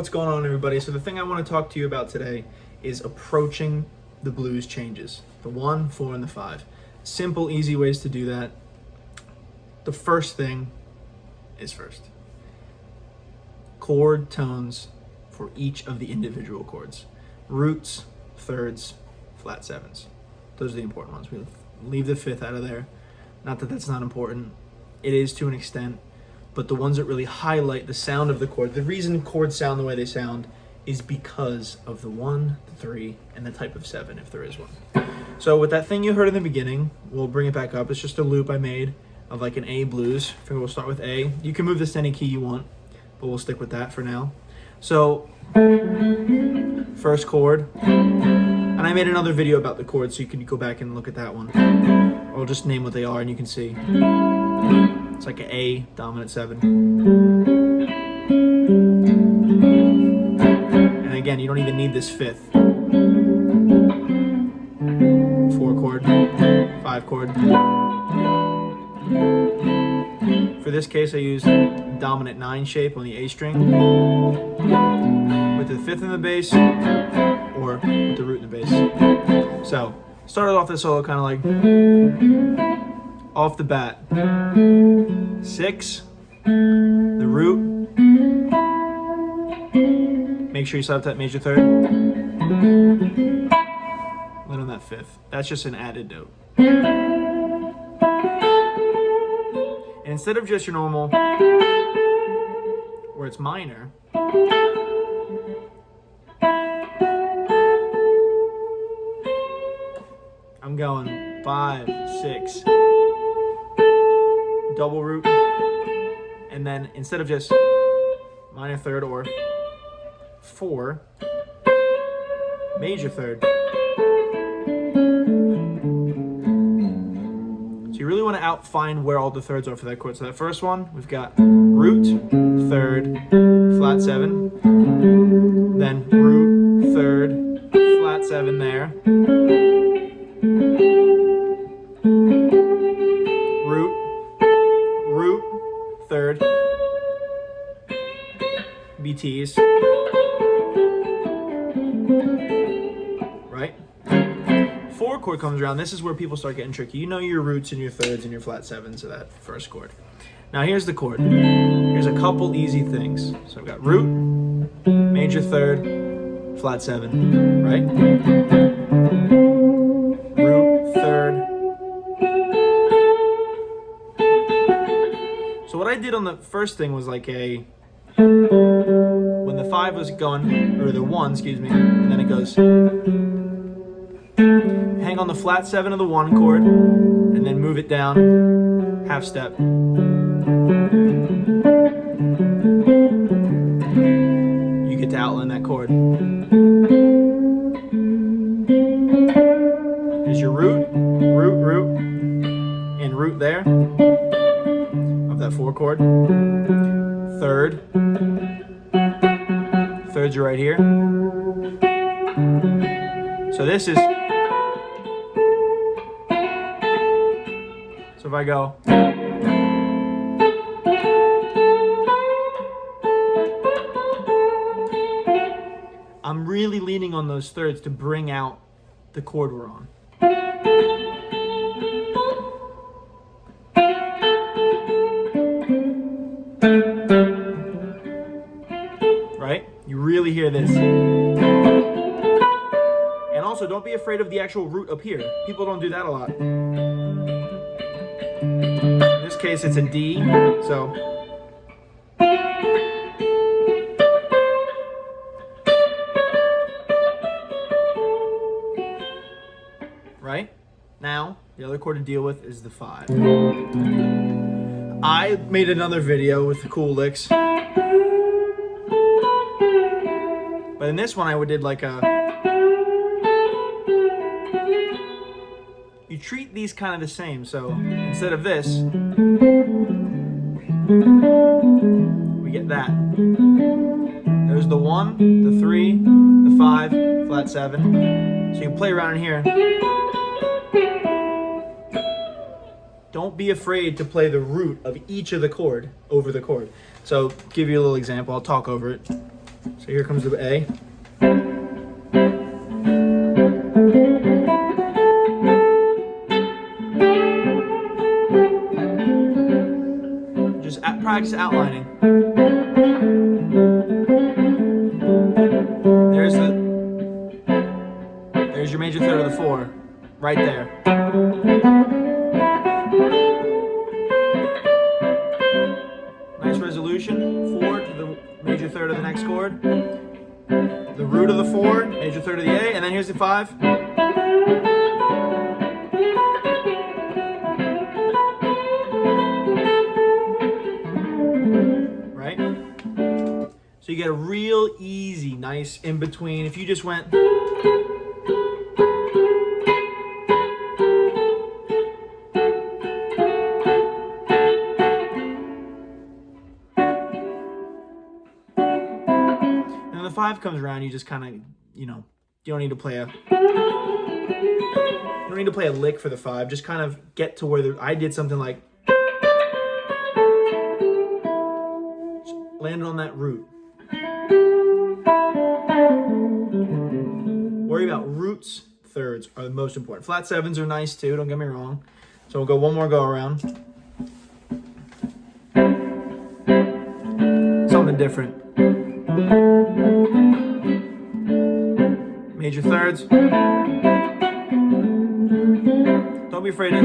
what's going on, everybody? So the thing I want to talk to you about today is approaching the blues changes. The 1, 4, and the 5. Simple, easy ways to do that. The first thing is first. Chord tones for each of the individual chords. Roots, thirds, flat sevens. Those are the important ones. We leave the 5th out of there. Not that that's not important. It is to an extent. But the ones that really highlight the sound of the chord, the reason chords sound the way they sound is because of the 1, the 3, and the type of 7, if there is one. So with that thing you heard in the beginning, we'll bring it back up. It's just a loop I made of like an A blues. Figure we'll start with A. You can move this to any key you want, but we'll stick with that for now. So first chord, and I made another video about the chords, so you can go back and look at that one. Or I'll just name what they are and you can see. It's like an A dominant 7. And again, you don't even need this 5th. 4 chord, 5 chord. For this case, I used dominant 9 shape on the A string with the 5th in the bass or with the root in the bass. So, started off this solo kind of like off the bat. 6, the root. Make sure you set up that major third. Then on that 5th. That's just an added note. And instead of just your normal, where it's minor, I'm going 5, 6, double root, and then instead of just minor third or 4, major third. So you really want to find where all the thirds are for that chord. So that first one, we've got root, third, flat 7, then root, third, flat 7 there, root, third, BTs, right? 4 chord comes around. This is where people start getting tricky. You know your roots and your thirds and your flat 7s of that first chord. Now here's the chord. Here's a couple easy things. So I've got root, major third, flat 7, right? Root, third. So what I did on the first thing was like when the 5 was going, or the 1, excuse me, and then it goes, hang on the flat 7 of the 1 chord, and then move it down, half step. You get to outline that chord. There's your root, root, and root there, of that 4 chord. Third. Thirds are right here. So this is, so if I go, I'm really leaning on those thirds to bring out the chord we're on. Right? You really hear this. And also, don't be afraid of the actual root up here. People don't do that a lot. In this case, it's a D, so. Right? Now, the other chord to deal with is the 5. I made another video with the cool licks. But in this one, I did like a... You treat these kind of the same. So instead of this, we get that. There's the 1, the 3, the 5, flat 7. So you play around in here. Don't be afraid to play the root of each of the chord over the chord. So give you a little example. I'll talk over it. So here comes the A. Just practice outlining. There's your major third of the 4, right there. Nice resolution. 4 to the major third of the next chord. The root of the 4, major third of the A, and then here's the 5. Right? So you get a real easy, nice in between. If you just went. And then the 5 comes around, you just kind of, you don't need to play a lick for the 5. Just kind of get to where I did something like landed on that root. Worry about roots, thirds are the most important. Flat 7s are nice too, don't get me wrong. So we'll go one more go around. Something different. Major thirds. Don't be afraid to.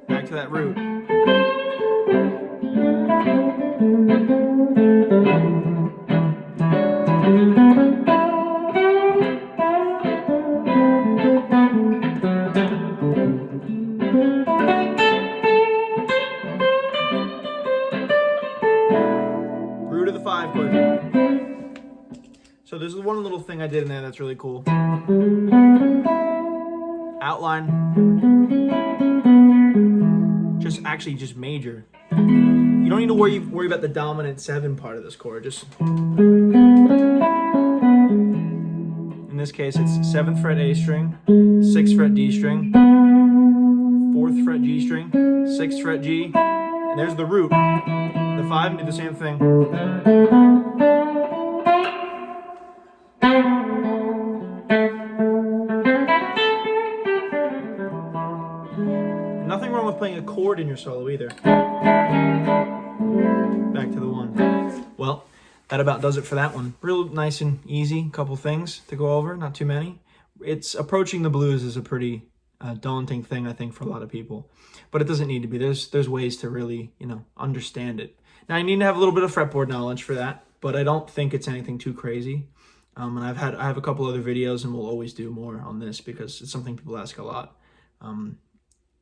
Back to that root. Root of the 5 chord. So there's one little thing I did in there that's really cool. Outline. Just major. You don't need to worry about the dominant 7 part of this chord. Just in this case, it's 7th fret A string, 6th fret D string, 4th fret G string, 6th fret G, and there's the root. The 5 do the same thing. Nothing wrong with playing a chord in your solo either. Back to the 1. Well, that about does it for that one. Real nice and easy, couple things to go over, not too many. It's approaching the blues is a pretty daunting thing, I think, for a lot of people. But it doesn't need to be. There's ways to really, understand it. Now, you need to have a little bit of fretboard knowledge for that, but I don't think it's anything too crazy. And I have a couple other videos, and we'll always do more on this because it's something people ask a lot.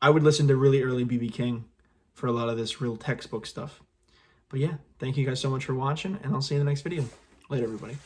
I would listen to really early B.B. King for a lot of this real textbook stuff. But yeah, thank you guys so much for watching, and I'll see you in the next video. Later, everybody.